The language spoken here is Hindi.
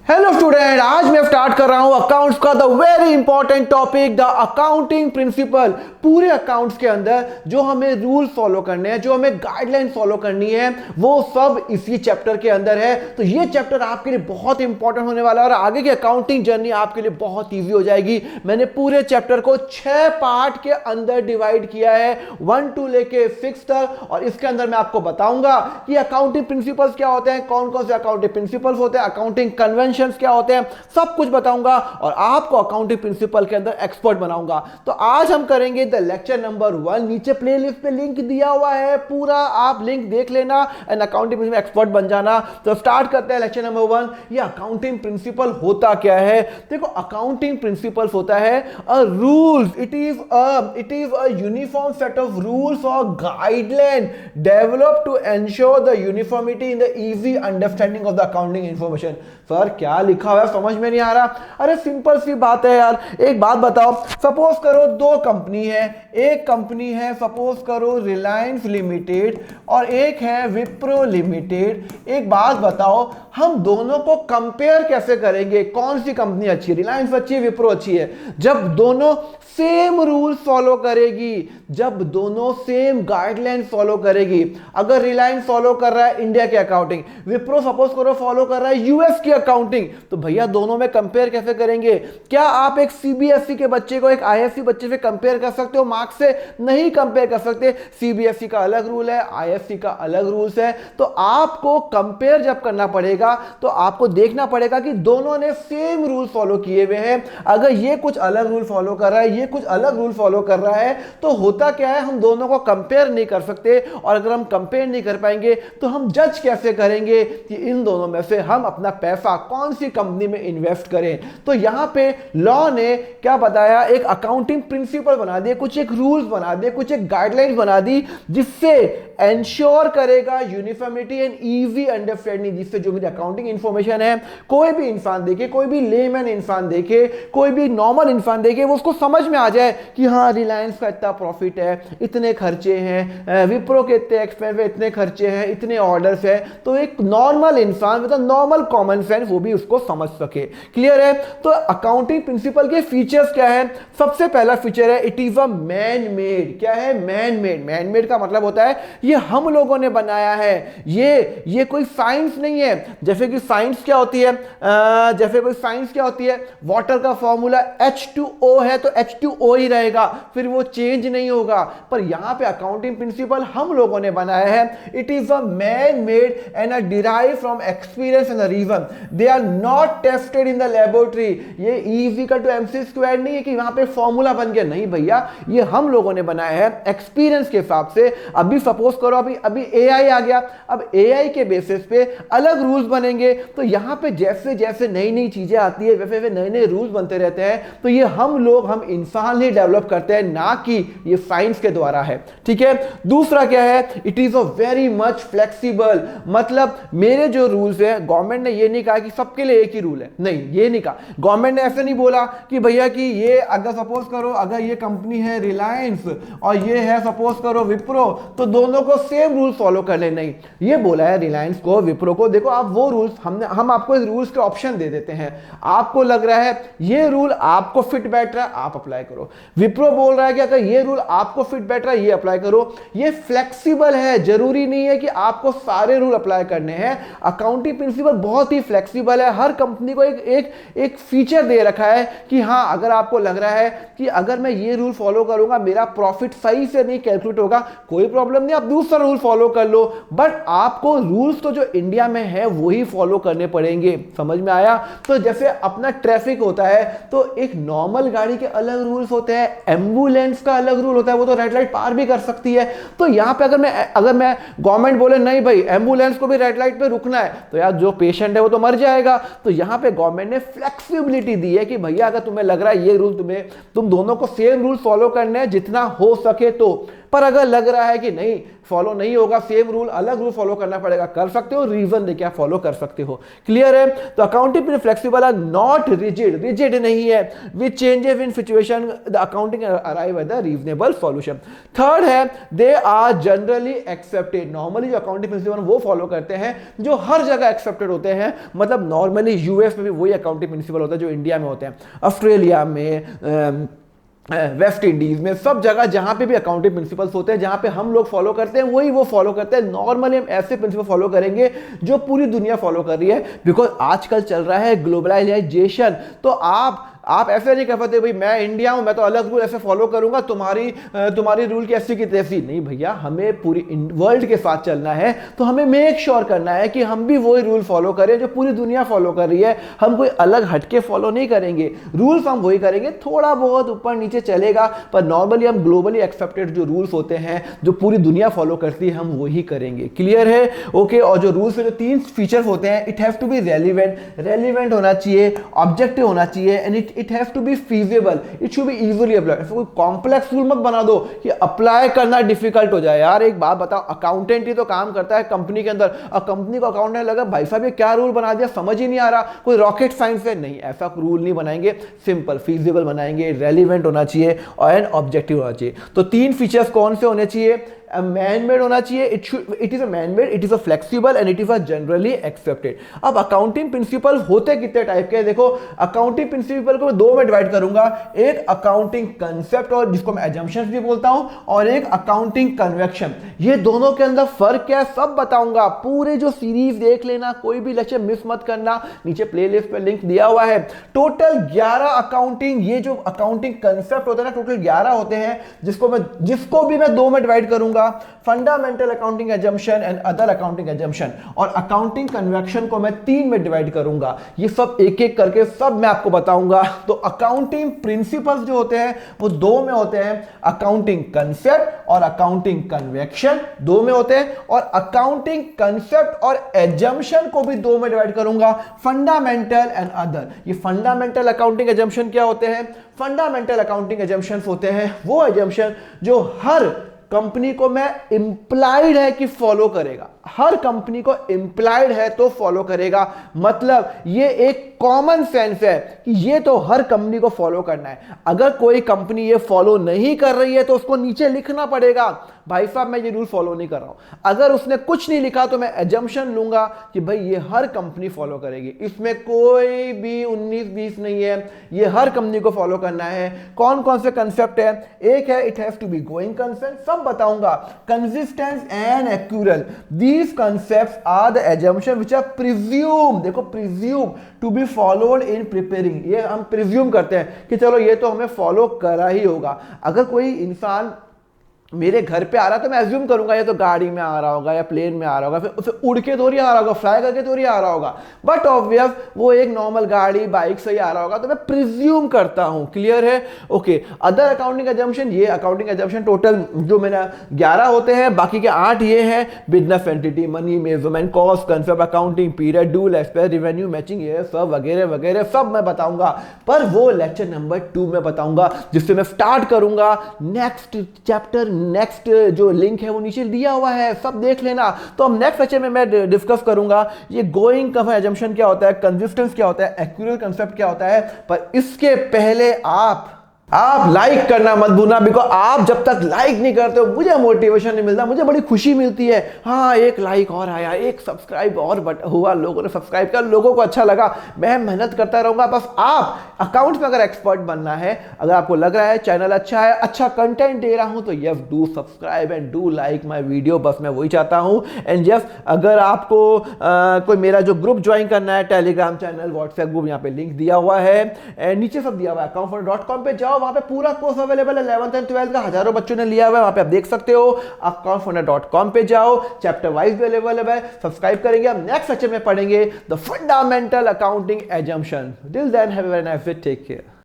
हेलो स्टूडेंट, आज मैं स्टार्ट कर रहा हूं अकाउंट्स का the very important topic the accounting principle. पूरे अकाउंट्स के अंदर जो हमें रूल फॉलो करने हैं, जो हमें गाइडलाइन फॉलो करनी है, वो सब इसी चैप्टर के अंदर है। तो ये चैप्टर आपके लिए बहुत इंपॉर्टेंट होने वाला है और आगे की अकाउंटिंग जर्नी आपके लिए बहुत ईजी हो जाएगी। मैंने पूरे चैप्टर को 6 पार्ट के अंदर डिवाइड किया है, 1 to लेके 6 तक। और इसके अंदर मैं आपको बताऊंगा कि अकाउंटिंग प्रिंसिपल्स क्या होते हैं, कौन कौन से अकाउंटिंग प्रिंसिपल्स होते हैं, अकाउंटिंग कन्वेंशन क्या होते हैं, सब कुछ बताऊंगा और आपको अकाउंटिंग प्रिंसिपल के अंदर एक्सपर्ट बनाऊंगा। तो आज हम करेंगे द लेक्चर नंबर 1। नीचे प्लेलिस्ट पे लिंक दिया हुआ है, पूरा आप लिंक देख लेना एंड अकाउंटिंग में एक्सपर्ट बन जाना। तो स्टार्ट करते हैं लेक्चर नंबर 1। ये अकाउंटिंग प्रिंसिपल होता क्या है? देखो, अकाउंटिंग प्रिंसिपल्स होता है a rules, it is a uniform set of rules और guideline develop to ensure the uniformity in the easy understanding of the accounting information. Sir क्या लिखा हुआ है, समझ में नहीं आ रहा। अरे सिंपल सी बात है यार। एक बात बताओ, सपोज करो 2 कंपनी है, एक कंपनी है सपोज करो रिलायंस लिमिटेड और एक है विप्रो लिमिटेड। एक बात बताओ, हम दोनों को कंपेयर कैसे करेंगे? कौन सी कंपनी अच्छी है, रिलायंस अच्छी है, विप्रो अच्छी है? जब दोनों सेम रूल फॉलो करेगी, जब दोनों सेम गाइडलाइन फॉलो करेगी। अगर रिलायंस फॉलो कर रहा है इंडिया की अकाउंटिंग, विप्रो सपोज करो फॉलो कर रहा है यूएस की अकाउंटिंग, तो भैया दोनों में कंपेयर कैसे करेंगे? क्या आप एक सीबीएसई के बच्चे को एक आईएफसी बच्चे से कंपेयर कर सकते हो? मार्क्स से नहीं कंपेयर कर सकते। सीबीएसई का अलग रूल है, आईएफसी का अलग रूल्स है। तो आपको कंपेयर जब करना पड़ेगा तो आपको देखना पड़ेगा कि दोनों ने सेम रूल फॉलो किए हुए हैं। अगर ये कुछ अलग रूल फॉलो कर रहा है, ये कुछ अलग रूल फॉलो कर रहा है, तो होता क्या है, हम दोनों को कंपेयर नहीं कर सकते। और अगर हम कंपेयर नहीं कर पाएंगे तो हम जज कैसे करेंगे कि इन दोनों में से हम अपना पैसा कौन सी कंपनी में इन्वेस्ट करें? तो यहां पे लॉ ने क्या बताया, एक अकाउंटिंग प्रिंसिपल बना दिए, कुछ एक रूल्स बना दिए, कुछ एक गाइडलाइंस बना दी, जिससे एंश्योर करेगा यूनिफॉर्मिटी एंड इजी अंडरस्टैंडिंग, जिससे जो भी अकाउंटिंग इंफॉर्मेशन है कोई भी इंसान देखे, कोई भी लेमैन इंसान देखे, कोई भी नॉर्मल इंसान देखे, वो उसको समझ में आ जाए कि हाँ रिलायंस का इतना प्रॉफिट है, इतने खर्चे हैं, विप्रो के इतने एक्सपेंस है, इतने खर्चे हैं, इतने ऑर्डर्स है। तो एक नॉर्मल इंसान, मतलब नॉर्मल कॉमन सेंस, वो भी उसको समझ सके। क्लियर है? तो अकाउंटिंग प्रिंसिपल के फीचर्स क्या है? सबसे पहला फीचर है it is a man made. क्या है? Man made. मैन मेड का मतलब होता है ये हम लोगों ने बनाया है, ये कोई साइंस नहीं है। जैसे कि साइंस क्या होती है, जैसे कोई साइंस क्या होती है, वाटर का फॉर्मूला H2O है तो H2O ही रहेगा, फिर वो चेंज नहीं होगा। पर यहां पे अकाउंटिंग प्रिंसिपल हम लोगों ने बनाया है। It is a man made and a derive from experience and reason, they are not tested in the laboratory. ये E=MC² नहीं है कि वहां पे फॉर्मूला बन गया, नहीं भैया, ये हम लोगों ने बनाया है एक्सपीरियंस के हिसाब से। अभी सपोज करो अभी AI आ गया, अब AI के बेसिस पे अलग रूल्स बनेंगे। तो यहां पे जैसे जैसे नई नई चीजें आती है, वैसे वैसे नए नए रूल्स बनते रहते हैं। तो ये हम इंसान ही डेवलप करते हैं, ना कि ये साइंस के द्वारा है। ठीक है? दूसरा क्या है, it is a very much flexible. मतलब मेरे जो रूल्स है, गवर्नमेंट ने ये नहीं कहा कि सबके लिए एक ही रूल है, नहीं, ये नहीं कहा। गवर्नमेंट ने ऐसे नहीं बोला कि भैया कि ये अगर सपोज करो अगर ये कंपनी है रिलायंस और ये है सपोज करो विप्रो, तो दोनों को सेम रूल फॉलो कर ले। नहीं, ये बोला है रिलायंस को, विप्रो को, देखो आप वो रूल्स, हम आपको इस रूल्स के ऑप्शन दे देते हैं। आपको लग रहा है ये रूल आपको फिट बैठ रहा है, आप अप्लाई करो। विप्रो बोल रहा है कि अगर ये रूल आपको फिट बैठ रहा है, ये अप्लाई करो। ये फ्लेक्सिबल है, जरूरी नहीं है कि आपको सारे रूल अप्लाई करने हैं। अकाउंटिंग प्रिंसिपल बहुत ही फ्लेक्सिबल है। हर कंपनी को एक फीचर दे रखा है कि हाँ, अगर आपको लग रहा है कि अगर मैं ये रूल फॉलो करूंगा मेरा प्रॉफिट सही से नहीं कैलकुलेट होगा, कोई प्रॉब्लम नहीं, आप दूसरा रूल फॉलो कर लो। बट आपको रूल्स तो जो इंडिया में है वही फॉलो करने पड़ेंगे। समझ में आया? तो जैसे अपना ट्रैफिक होता है तो एक नॉर्मल गाड़ी के अलग रूल्स होते हैं, एम्बुलेंस का अलग रूल होता है, वो तो रेड लाइट पार भी कर सकती है। तो यहां पे अगर मैं गवर्नमेंट बोले नहीं भाई एम्बुलेंस को भी रेड लाइट पे रुकना है, तो यार जो पेशेंट है वो तो मर जाएगा। तो यहां पे गवर्नमेंट ने फ्लेक्सिबिलिटी दी है कि भैया अगर तुम्हें लग रहा है ये रूल तुम दोनों को सेम रूल फॉलो करने हैं जितना हो सके तो। पर अगर लग रहा है कि नहीं फॉलो नहीं होगा, सेम रूल अलग रूल फॉलो करना पड़ेगा, कर सकते हो, रीजन देके आप फॉलो कर सकते हो। क्लियर है? तो accounting flexible are not rigid, rigid नहीं है, with changes in situation the accounting arrive at the reasonable solution. Third है they are generally accepted, normally जो अकाउंटिंग प्रिंसिपल वो फॉलो करते हैं जो हर जगह एक्सेप्टेड होते हैं, मतलब नॉर्मली यूएस में भी वही अकाउंटिंग प्रिंसिपल होता है जो इंडिया में होते हैं, ऑस्ट्रेलिया में, वेस्ट इंडीज में, सब जगह जहां पे भी अकाउंटिंग प्रिंसिपल्स होते हैं, जहां पे हम लोग फॉलो करते हैं वही वो फॉलो करते हैं। नॉर्मली हम ऐसे प्रिंसिपल फॉलो करेंगे जो पूरी दुनिया फॉलो कर रही है, बिकॉज आजकल चल रहा है ग्लोबलाइजेशन। तो आप ऐसे नहीं कह पाते भाई मैं इंडिया हूं मैं तो अलग रूल ऐसे फॉलो करूंगा, तुम्हारी रूल की ऐसी की तैसी नहीं भैया, हमें पूरी वर्ल्ड के साथ चलना है, तो हमें मेक श्योर करना है कि हम भी वही रूल फॉलो करें जो पूरी दुनिया फॉलो कर रही है। हम कोई अलग हटके फॉलो नहीं करेंगे, रूल्स हम वही करेंगे, थोड़ा बहुत ऊपर नीचे चलेगा, पर नॉर्मली हम ग्लोबली एक्सेप्टेड जो रूल्स होते हैं जो पूरी दुनिया फॉलो करती है हम वही करेंगे। क्लियर है? ओके। और जो रूल्स के जो 3 फीचर्स होते हैं, it have to be relevant होना चाहिए, ऑब्जेक्टिव होना चाहिए, and it has to be feasible, it should be easily apply. कोई कॉम्प्लेक्स रूल मत बना दो कि अप्लाई करना डिफिकल्ट हो जाए। यार एक बात बताओ, अकाउंटेंट ही तो काम करता है कंपनी के अंदर, और कंपनी को अकाउंटेंट लगा भाई साहब ये क्या रूल बना दिया, समझ ही नहीं आ रहा, कोई रॉकेट साइंस है नहीं, ऐसा रूल नहीं बनाएंगे, सिंपल फीजिबल बनाएंगे, रेलिवेंट होना चाहिए और एंड ऑब्जेक्टिव होना चाहिए। तो 3 फीचर्स कौन से होने चाहिए? मैन-मेड होना चाहिए, it is a man-made, it is a flexible and it is a generally accepted. अब अकाउंटिंग प्रिंसिपल होते कितने टाइप के? देखो अकाउंटिंग प्रिंसिपल को मैं 2 में डिवाइड करूंगा, एक अकाउंटिंग कंसेप्ट और जिसको मैं एजम्पशंस भी बोलता हूं, और एक अकाउंटिंग कन्वेक्शन। ये दोनों के अंदर फर्क क्या है सब बताऊंगा। पूरे जो सीरीज देख लेना, कोई भी लेक्चर मिस मत करना, नीचे प्लेलिस्ट पे लिंक दिया हुआ है। टोटल 11 अकाउंटिंग, ये जो अकाउंटिंग कंसेप्ट होता है ना, टोटल 11 होते हैं, जिसको भी मैं 2 में डिवाइड करूंगा, fundamental accounting assumption and other accounting assumption, और अकाउंटिंग कन्वेक्शन को मैं 3 में डिवाइड करूंगा। ये सब एक एक करके सब मैं आपको बताऊंगा। तो अकाउंटिंग प्रिंसिपल्स जो होते हैं वो 2 में होते हैं, अकाउंटिंग कंसेप्ट और अकाउंटिंग कन्वेक्शन 2 में होते हैं, और अकाउंटिंग कंसेप्ट और एजम्पशन को भी 2 में डिवाइड करूंगा, फंडामेंटल एंड अदर। ये फंडामेंटल अकाउंटिंग एजम्पशन क्या होते हैं? फंडामेंटल अकाउंटिंग एजम्पशंस होते हैं वो एजम्पशन जो हर कंपनी को मैं इंप्लाइड है कि फॉलो करेगा, हर कंपनी को इंप्लाइड है तो फॉलो करेगा, मतलब ये एक कॉमन सेंस है कि ये तो हर कंपनी को फॉलो करना है। अगर कोई कंपनी ये फॉलो नहीं कर रही है तो उसको नीचे लिखना पड़ेगा भाई साहब मैं ये रूल फॉलो नहीं कर रहा हूं। अगर उसने कुछ नहीं लिखा तो मैं एजम्पशन लूंगा कि भाई ये हर कंपनी फॉलो करेगी, इसमें कोई भी 19-20 नहीं है, ये हर कंपनी को फॉलो करना है। कौन कौन से कंसेप्ट है? एक है it has to be going concern, सब बताऊंगा, consistency and accrual, these concepts are the assumption which are presume, देखो presume to be followed in preparing, ये हम प्रिज्यूम करते हैं कि चलो ये तो हमें फॉलो करा ही होगा। अगर कोई इंसान मेरे घर पे आ रहा तो मैं एज्यूम करूंगा ये तो गाड़ी में आ रहा होगा या प्लेन में आ रहा होगा, फिर उसे उड़ के थोड़ी आ रहा होगा, फ्लाई करके थोड़ी आ रहा होगा, बट ऑब्वियस वो एक नॉर्मल गाड़ी बाइक से ही आ रहा होगा, तो मैं प्रिज्यूम करता हूं। क्लियर है? ओके। अदर अकाउंटिंग एजम्पशन, ये अकाउंटिंग एजम्पशन टोटल जो मैंने 11 होते हैं, बाकी के 8 ये हैं, business entity, money measurement, cost, concept, accounting period, dual expense, revenue matching, ये सब वगैरह वगैरह सब मैं बताऊंगा, पर वो लेक्चर नंबर 2 में बताऊंगा, जिससे मैं स्टार्ट करूंगा नेक्स्ट चैप्टर। नेक्स्ट जो लिंक है वो नीचे दिया हुआ है, सब देख लेना। तो अब नेक्स्ट लेक्चर में मैं डिस्कस करूंगा ये गोइंग का एजम्पशन क्या होता है, कंसिस्टेंस क्या होता है, एक्यूरेट कंसेप्ट क्या होता है। पर इसके पहले आप लाइक करना मत भूलना, बिकॉज आप जब तक लाइक नहीं करते हो मुझे मोटिवेशन नहीं मिलता, मुझे बड़ी खुशी मिलती है। हाँ एक लाइक और आया, एक सब्सक्राइब और हुआ, लोगों ने सब्सक्राइब किया, लोगों को अच्छा लगा, मैं मेहनत करता रहूंगा। बस आप अकाउंट्स में अगर एक्सपर्ट बनना है, अगर आपको लग रहा है चैनल अच्छा है, अच्छा कंटेंट दे रहा हूं, तो yes do subscribe and do like my video, बस मैं वही चाहता हूं। एंड यस अगर आपको कोई मेरा जो ग्रुप ज्वाइन करना है, टेलीग्राम चैनल, व्हाट्सएप ग्रुप, यहाँ पे लिंक दिया हुआ है, एंड नीचे सब दिया हुआ है, accountfunder.com पे जाओ, वहां पे पूरा कोर्स अवेलेबल है, 11th एंड 12th का हजारों बच्चों ने लिया हुआ है, वहां पे आप देख सकते हो। accountfunder.com पे जाओ, चैप्टर वाइज भी अवेलेबल है, सब्सक्राइब करेंगे। हम नेक्स्ट लेक्चर में पढ़ेंगे the fundamental accounting assumption. Till then have a very nice day, take care.